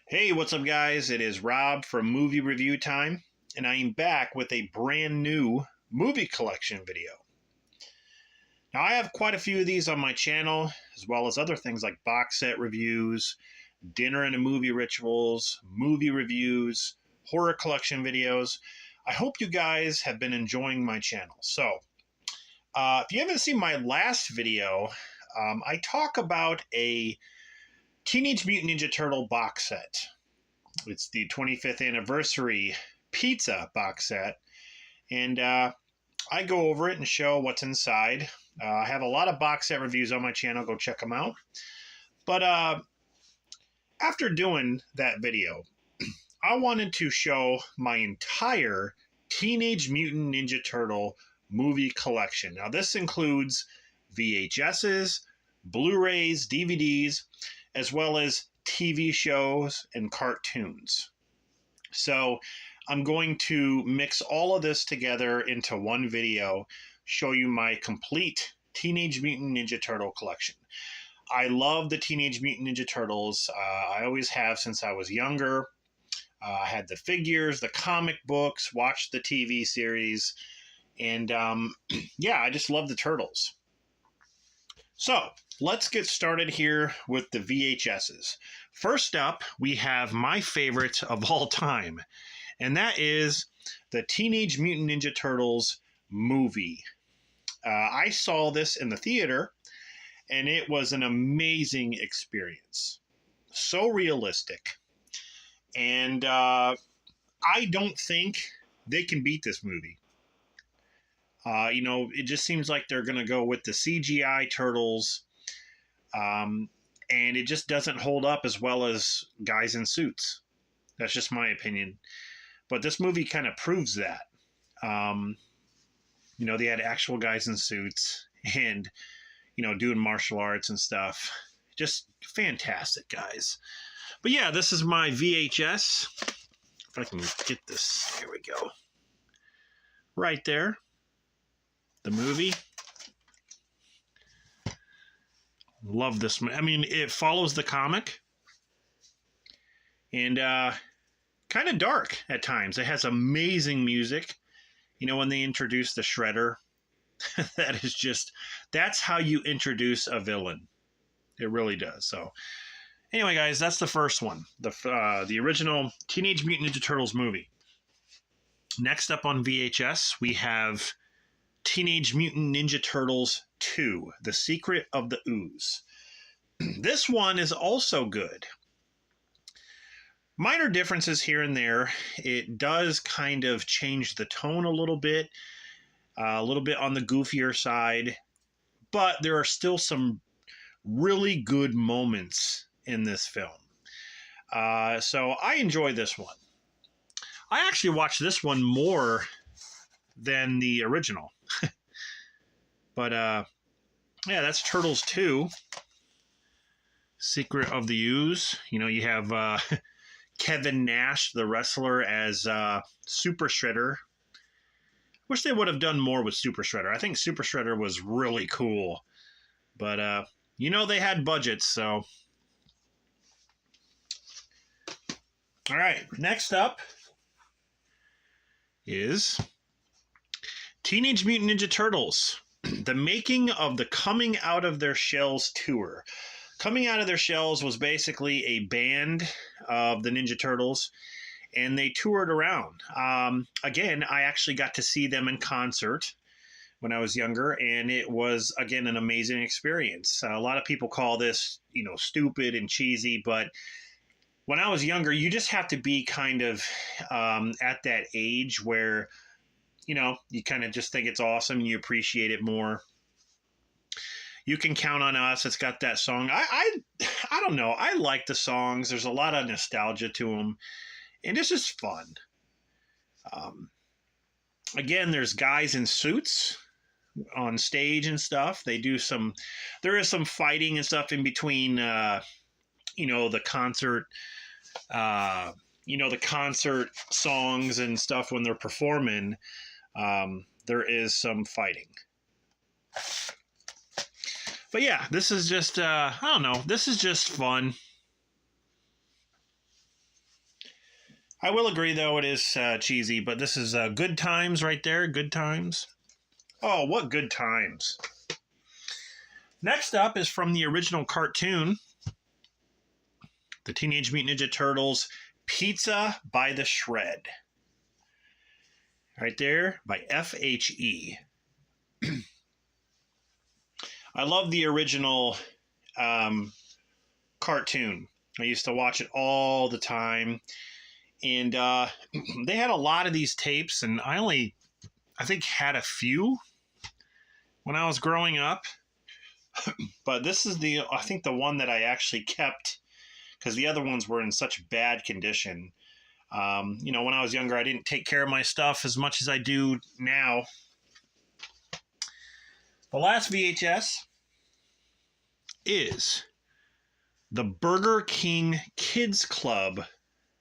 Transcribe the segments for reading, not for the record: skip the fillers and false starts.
Hey, what's up, guys? It is Rob from Movie Review Time, and I am back with a brand new movie collection video. Now, I have quite a few of these on my channel, as well as other things like box set reviews, dinner and movie rituals, movie reviews, horror collection videos. I hope you guys have been enjoying my channel. So, if you haven't seen my last video, I talk about a Teenage Mutant Ninja Turtle box set. It's the 25th anniversary pizza box set, and I go over it and show what's inside. I have a lot of box set reviews on my channel. Go check them out. But after doing that video, I wanted to show my entire Teenage Mutant Ninja Turtle movie collection. Now, this includes VHSs, Blu-rays, DVDs, as well as TV shows and cartoons. So I'm going to mix all of this together into one video, show you my complete Teenage Mutant Ninja Turtle collection. I love the Teenage Mutant Ninja Turtles. I always have since I was younger. I had the figures, the comic books, watched the TV series, and yeah, I just love the Turtles. So let's get started here with the VHSs. First up, we have my favorite of all time, and that is the Teenage Mutant Ninja Turtles movie. I saw this in the theater, and it was an amazing experience. So realistic. And I don't think they can beat this movie. It just seems like they're going to go with the CGI turtles, and it just doesn't hold up as well as guys in suits. That's just my opinion. But this movie kind of proves that. They had actual guys in suits and, doing martial arts and stuff. Just fantastic, guys. But yeah, this is my VHS. If I can get this, here we go. Right there. The movie. Love this. I mean, it follows the comic. And kind of dark at times. It has amazing music. When they introduce the Shredder. That's how you introduce a villain. It really does. So, anyway, guys, that's the first one. The original Teenage Mutant Ninja Turtles movie. Next up on VHS, we have Teenage Mutant Ninja Turtles 2, The Secret of the Ooze. This one is also good. Minor differences here and there. It does kind of change the tone a little bit on the goofier side, but there are still some really good moments in this film. So I enjoy this one. I actually watched this one more than the original. But yeah, that's Turtles 2, Secret of the Ooze. You have Kevin Nash, the wrestler, as Super Shredder. Wish they would have done more with Super Shredder. I think Super Shredder was really cool. But, they had budgets, so. All right, next up is Teenage Mutant Ninja Turtles, the making of the Coming Out of Their Shells tour. Coming Out of Their Shells was basically a band of the Ninja Turtles, and they toured around. Again, I actually got to see them in concert when I was younger, and it was, again, an amazing experience. A lot of people call this, stupid and cheesy, but when I was younger, you just have to be kind of at that age where you kind of just think it's awesome and you appreciate it more. You Can Count on Us. It's got that song. I don't know. I like the songs. There's a lot of nostalgia to them, and it's just fun. Again, there's guys in suits on stage and stuff. There is some fighting and stuff in between, the concert, the concert songs and stuff when they're performing. There is some fighting. But yeah, this is just, I don't know, this is just fun. I will agree, though, it is cheesy, but this is Good Times right there. Good Times. Oh, what good times. Next up is from the original cartoon, the Teenage Mutant Ninja Turtles, Pizza by the Shred. Right there, by FHE. I love the original cartoon. I used to watch it all the time. And they had a lot of these tapes, and I think, had a few when I was growing up. But this is I think the one that I actually kept, because the other ones were in such bad condition. When I was younger, I didn't take care of my stuff as much as I do now. The last VHS is the Burger King Kids Club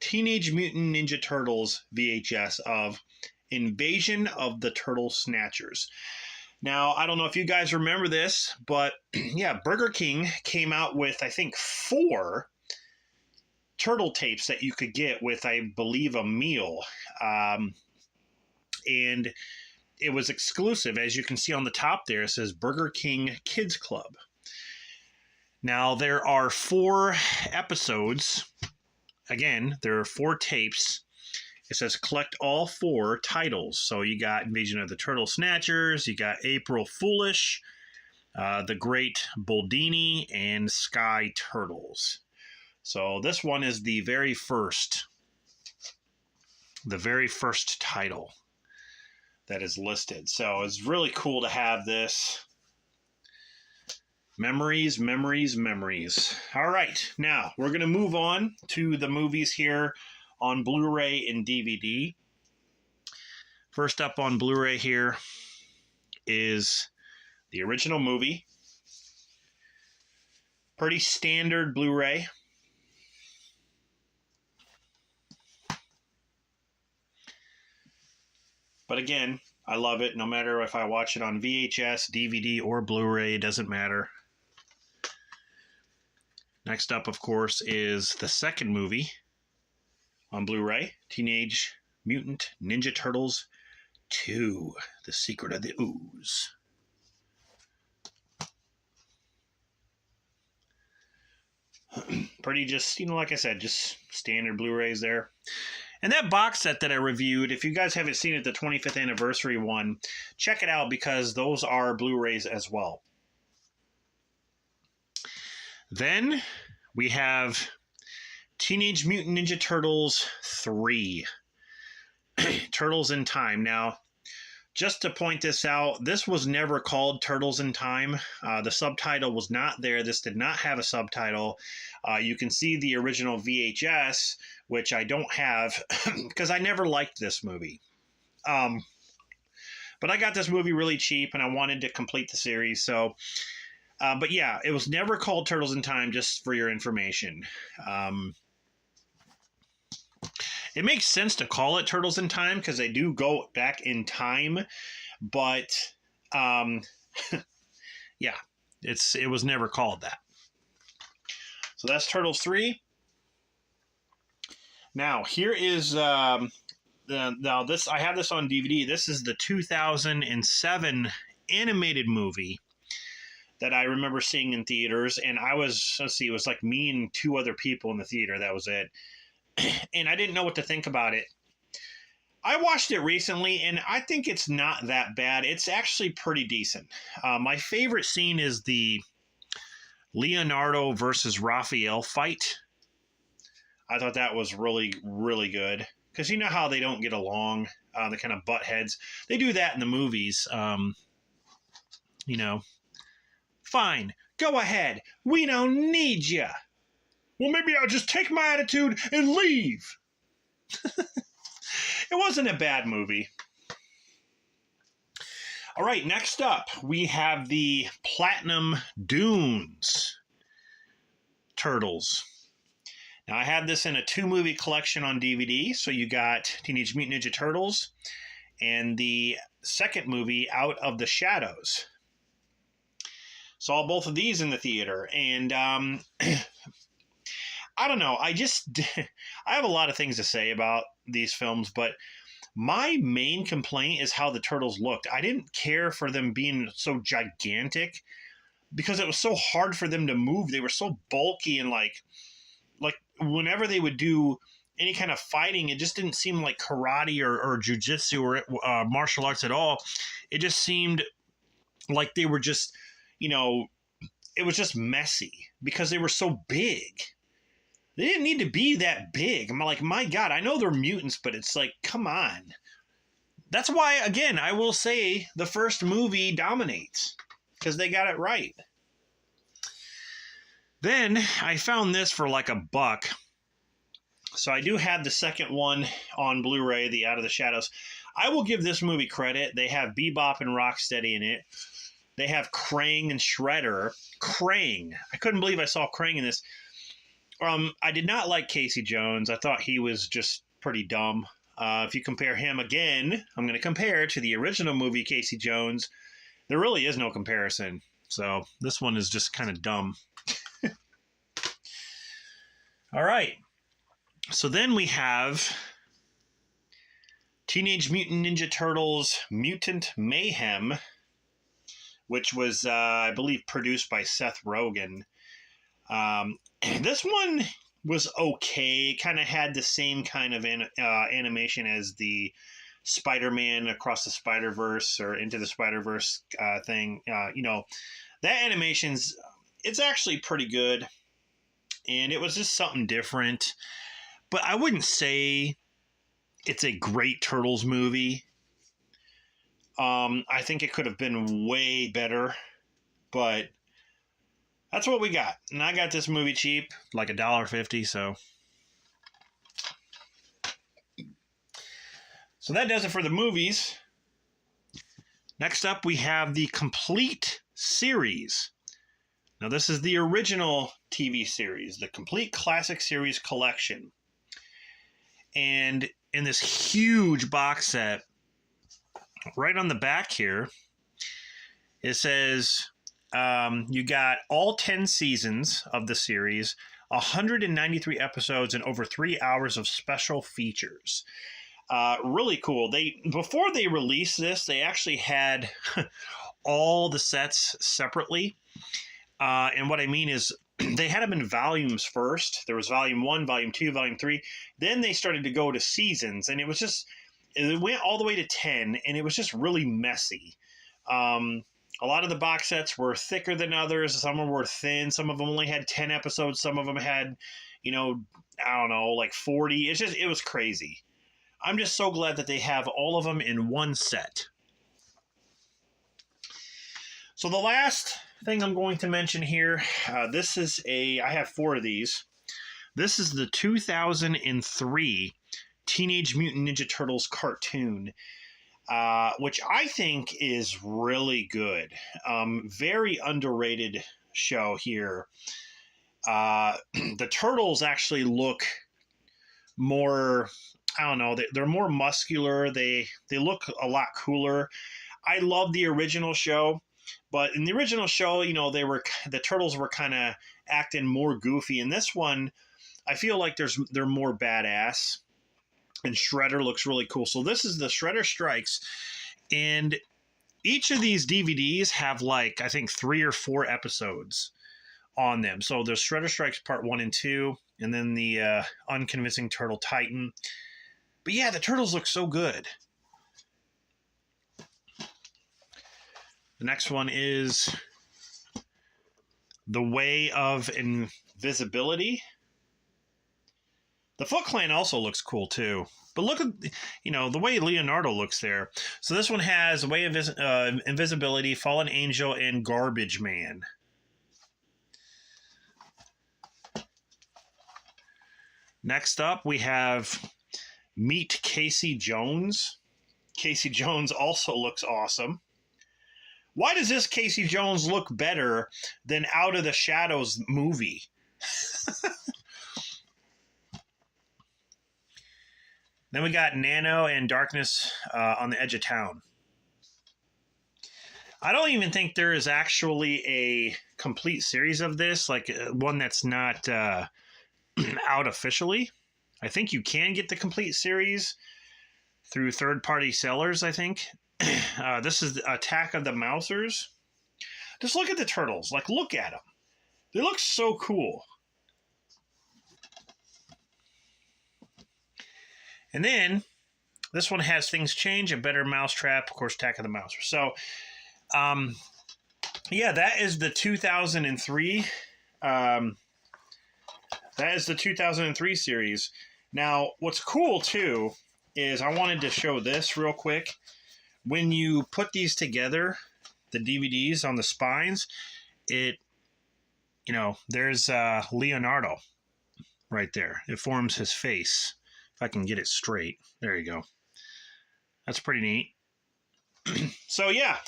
Teenage Mutant Ninja Turtles VHS of Invasion of the Turtle Snatchers. Now, I don't know if you guys remember this, but yeah, Burger King came out with, I think, 4 turtle tapes that you could get with, I believe, a meal. And it was exclusive. As you can see on the top there, it says Burger King Kids Club. Now, there are 4 episodes. Again, there are 4 tapes. It says collect all 4 titles. So you got Invasion of the Turtle Snatchers, you got April Foolish, The Great Boldini, and Sky Turtles. So this one is the very first title that is listed. So it's really cool to have this. Memories, memories, memories. All right, now we're going to move on to the movies here on Blu-ray and DVD. First up on Blu-ray here is the original movie. Pretty standard Blu-ray. But again, I love it. No matter if I watch it on VHS, DVD, or Blu-ray, it doesn't matter. Next up, of course, is the second movie on Blu-ray, Teenage Mutant Ninja Turtles 2, The Secret of the Ooze. Pretty just, like I said, just standard Blu-rays there. And that box set that I reviewed, if you guys haven't seen it, the 25th anniversary one, check it out because those are Blu-rays as well. Then we have Teenage Mutant Ninja Turtles 3, Turtles in Time. Now, just to point this out, this was never called Turtles in Time. The subtitle was not there. This did not have a subtitle. You can see the original VHS, which I don't have because I never liked this movie. But I got this movie really cheap and I wanted to complete the series. So, but yeah, it was never called Turtles in Time, just for your information. It makes sense to call it Turtles in Time because they do go back in time, but yeah, it was never called that. So that's Turtles 3. Now here is now this, I have this on DVD. This is the 2007 animated movie that I remember seeing in theaters, and I was, let's see, it was like me and 2 other people in the theater. That was it. And I didn't know what to think about it. I watched it recently, and I think it's not that bad. It's actually pretty decent. My favorite scene is the Leonardo versus Raphael fight. I thought that was really, really good. Because you know how they don't get along, they kind of butt heads. They do that in the movies. Fine, go ahead. We don't need you. Well, maybe I'll just take my attitude and leave. It wasn't a bad movie. All right, next up, we have the Platinum Dunes Turtles. Now, I had this in a 2-movie collection on DVD. So you got Teenage Mutant Ninja Turtles and the second movie, Out of the Shadows. Saw both of these in the theater. And I don't know. I have a lot of things to say about these films, but my main complaint is how the turtles looked. I didn't care for them being so gigantic because it was so hard for them to move. They were so bulky and like whenever they would do any kind of fighting, it just didn't seem like karate or jujitsu or martial arts at all. It just seemed like they were just, you know, it was just messy because they were so big. They didn't need to be that big. I'm like, my God, I know they're mutants, but it's like, come on. That's why, again, I will say the first movie dominates because they got it right. Then I found this for like $1. So I do have the second one on Blu-ray, the Out of the Shadows. I will give this movie credit. They have Bebop and Rocksteady in it. They have Krang and Shredder. Krang. I couldn't believe I saw Krang in this. I did not like Casey Jones. I thought he was just pretty dumb. If you compare him again, I'm going to compare to the original movie Casey Jones. There really is no comparison. So this one is just kind of dumb. All right. So then we have Teenage Mutant Ninja Turtles Mutant Mayhem, which was, I believe, produced by Seth Rogen. This one was okay. Kind of had the same kind of animation as the Spider-Man Across the Spider-Verse or Into the Spider-Verse thing. That animation's, it's actually pretty good. And it was just something different. But I wouldn't say it's a great Turtles movie. I think it could have been way better. But that's what we got. And I got this movie cheap, like $1.50, so. So that does it for the movies. Next up, we have the complete series. Now, this is the original TV series, the Complete Classic Series Collection. And in this huge box set, right on the back here, it says you got all 10 seasons of the series, 193 episodes, and over 3 hours of special features. Really cool. Before they released this, they actually had all the sets separately. And what I mean is they had them in volumes first. There was volume 1, volume 2, volume 3. Then they started to go to seasons, and it went all the way to 10, and it was just really messy. A lot of the box sets were thicker than others. Some of them were thin. Some of them only had 10 episodes. Some of them had, I don't know, like 40. It was crazy. I'm just so glad that they have all of them in one set. So the last thing I'm going to mention here, I have 4 of these. This is the 2003 Teenage Mutant Ninja Turtles cartoon, which I think is really good. Very underrated show here. The Turtles actually look more, I don't know, they're more muscular. They look a lot cooler. I love the original show. But in the original show, the Turtles were kind of acting more goofy. In this one, I feel like they're more badass. And Shredder looks really cool. So this is the Shredder Strikes. And each of these DVDs have I think 3 or 4 episodes on them. So there's Shredder Strikes Part 1 and 2. And then the Unconvincing Turtle Titan. But yeah, the Turtles look so good. The next one is The Way of Invisibility. The Foot Clan also looks cool too. But look at, the way Leonardo looks there. So this one has The Way of Invisibility, Fallen Angel, and Garbage Man. Next up, we have Meet Casey Jones. Casey Jones also looks awesome. Why does this Casey Jones look better than Out of the Shadows movie? Then we got Nano and Darkness on the Edge of Town. I don't even think there is actually a complete series of this, like one that's not out officially. I think you can get the complete series through third-party sellers, I think. This is Attack of the Mousers. Just look at the turtles. Like, look at them. They look so cool. And then this one has Things Change, A Better Mousetrap, of course, Attack of the Mousers. So, yeah, that is the 2003. That is the 2003 series. Now, what's cool, too, is I wanted to show this real quick. When you put these together, the DVDs on the spines, there's Leonardo right there. It forms his face. If I can get it straight. There you go. That's pretty neat. So, yeah.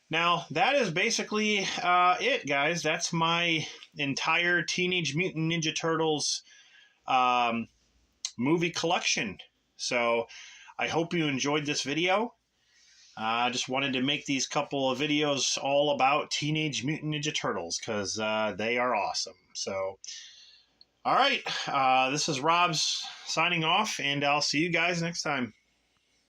Now, that is basically it, guys. That's my entire Teenage Mutant Ninja Turtles movie collection. So, I hope you enjoyed this video. I just wanted to make these couple of videos all about Teenage Mutant Ninja Turtles because they are awesome. So, all right. This is Rob's signing off, and I'll see you guys next time.